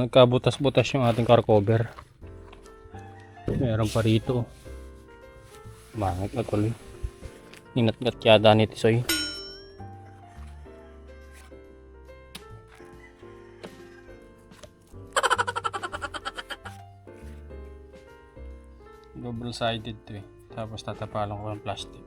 Nagkabutas-butas yung ating car cover. Meron pa rito. Mangit na tuloy. Inat-ngat yata ni Tisoy. Double sided to eh. Tapos tatapalan ko ng plastic.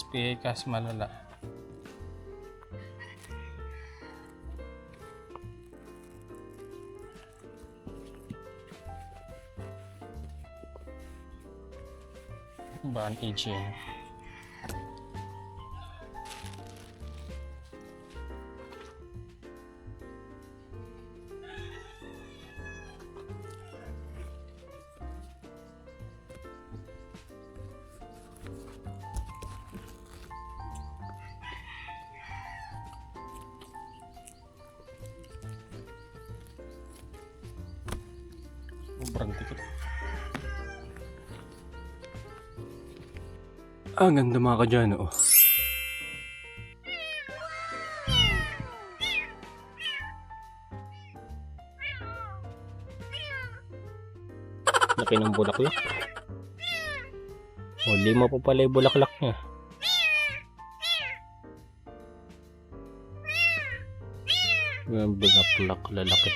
Pikas malala. Advantage yun. Sobrang tikit. Ang ganda mga kadyan, oh. Laki ng bulaklak. O, 5 po pala yung bulaklak niya. Yung bulaklak, lalaki.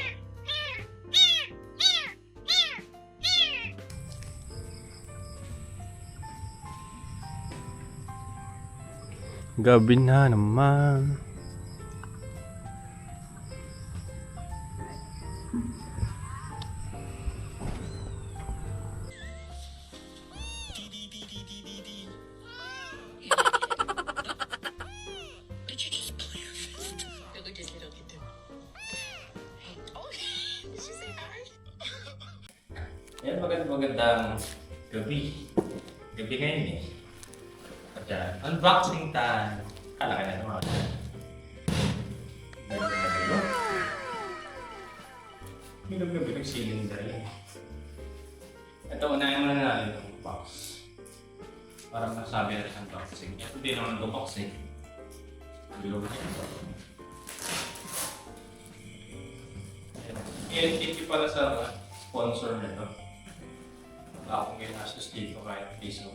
Gabi na naman. Yan, magandang gabi. Gabi ngayon eh. At yan, unboxing time. Kala ka na naman. May gabi ng cylinder eh. Ito, unahin muna natin itong box. Para masabi natin ang unboxing. Ito din naman itong box eh. Bilog na ito. ENTP pala sa sponsor nito. Wala akong ginastos dito kahit piso.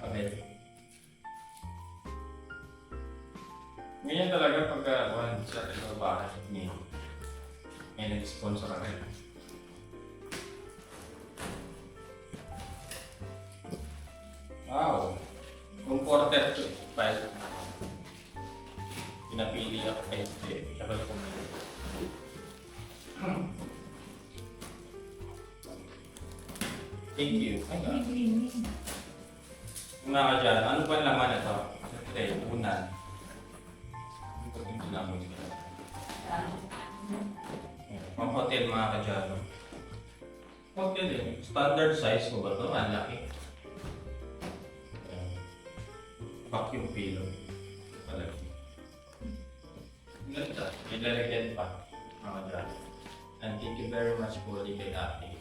Okay. Ganyan talaga pagka sa bahay ni may nag-sponsor ako. Wow! Comforter to. Dahil pinapili ako kahit sabay ko Thank you. Mga ka dyan, ano ba naman ito? Siyempre, unan. Ano ba itong ginamit nito? Pang hotel mga ka dyan. Hotel eh. Standard size mo ba ito? Ang laki. Vacuum pillow. Palagi. Ganda. Ilalagyan pa. Mga dyan. And thank you very much po ulit kay Ate.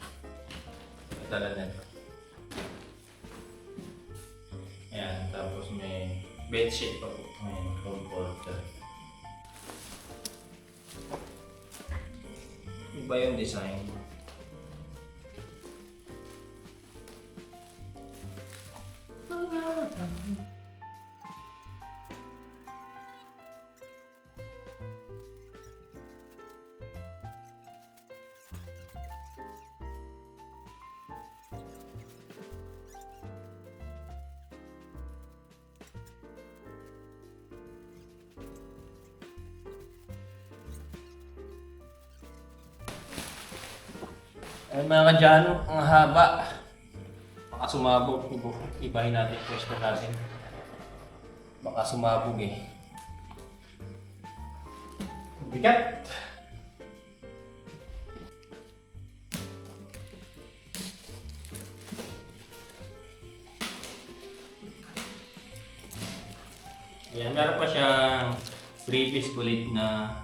Dala na ito. Ayan, tapos may bedsheet pa po. May comforter. Iba yung design. Ay mga kadyano, ang haba. Baka sumabog. Ibahin natin yung pwesto natin. Baka sumabog eh. Bigat! Ayan, meron pa siyang 3-piece ulit na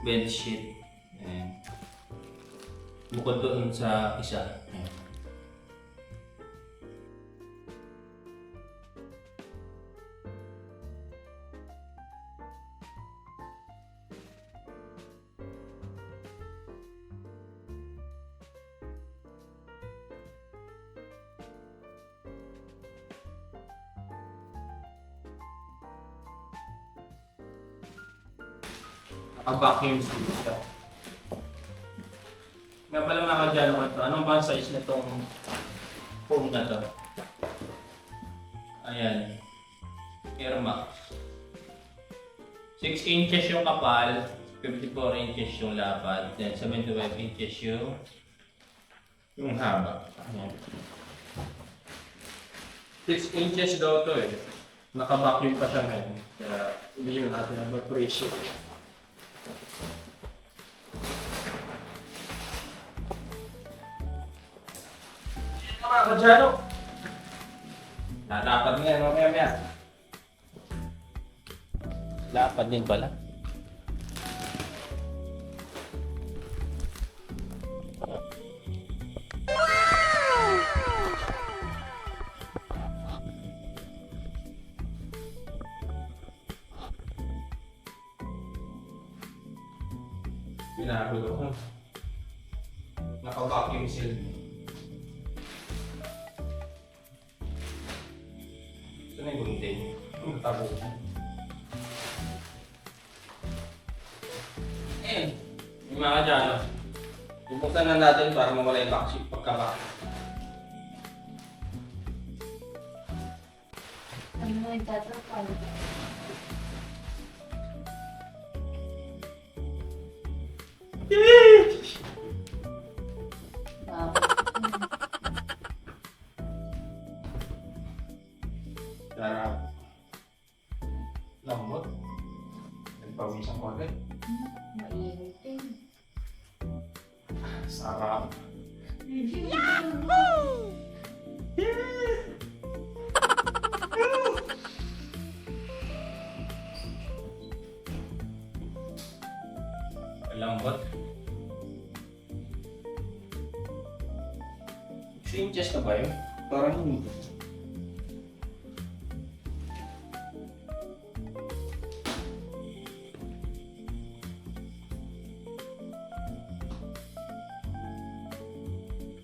bedsheet. Ayan. Bukod doon sa isa. Ayan. Naka-vacuum seal siya. Nga pala mga kadyano ko ito, anong bang size na itong foam na to? Ayan. Airmax. 6 inches yung kapal, 54 inches yung lapad, then 75 inches yung haba. Ayan. 6 inches daw to eh. Naka-vacuum pa siya ngayon. Kaya hindi yun natin ang ratio. Mga kadyano. Dapat nga, mamaya-maya. Lapad din pala. Binagulo ko. Naka-vacuum seal. Ito na yung gunting. Ang tabo. Yung mga kadyano. Bubuksan na natin para mawala yung vacuum pagka-vacuum. Ano mo yung tatakal? Sarap. Lambot. Nagpawisan ko agad. Mainit eh. Sarap. Lambot. 6 inches na ba yun? Parang hindi.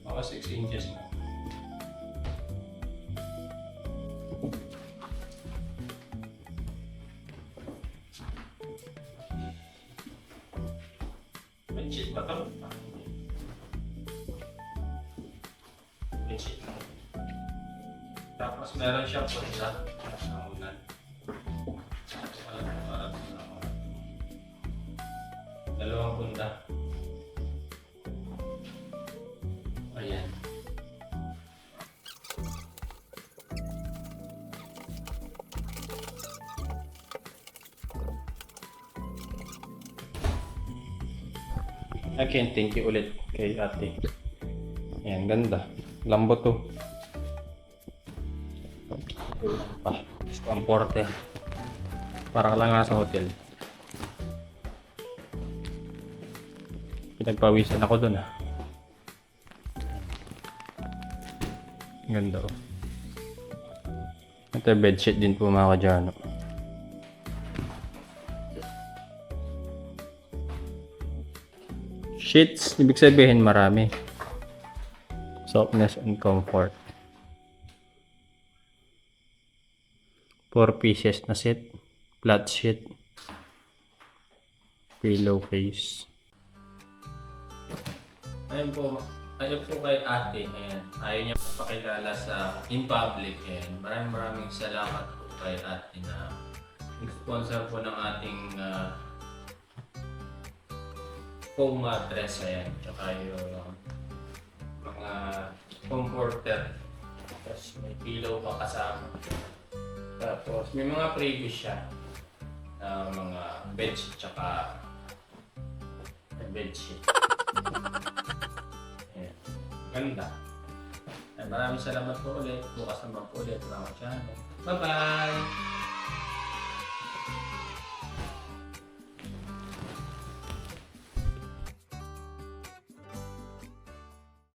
Ako 6 inches na. Bedsheet ba ito? Bedsheet. Tapos meron siya po isa. Namunan. Dalawang punta. Ayan. Again, thank you ulit kay ate. Ayan, ganda. Lambot to. Gusto ang porte. Parang lang nga sa hotel. Pinagpawisan ako dun ah. Ganda oh. Ito bedsheet din po mga kadyano. Sheets, ibig sabihin marami. Softness and comfort. 4 pieces na set. Flat sheet. Pillowcase. Ayun po. Ayun po kay ate. Ayan. Ayaw niya pakilala sa in public. Ayan. Maraming salamat po kay ate na nag-sponsor po ng ating foam mattress. Ayan. Tsaka yung mga comforter. Tapos may pillow pa kasama. Tapos may mga previous siya. Mga bedsheet tsaka bedsheet. Ayan. Ganda. Maraming salamat po ulit. Bukas naman po ulit. Mga channel. Bye-bye!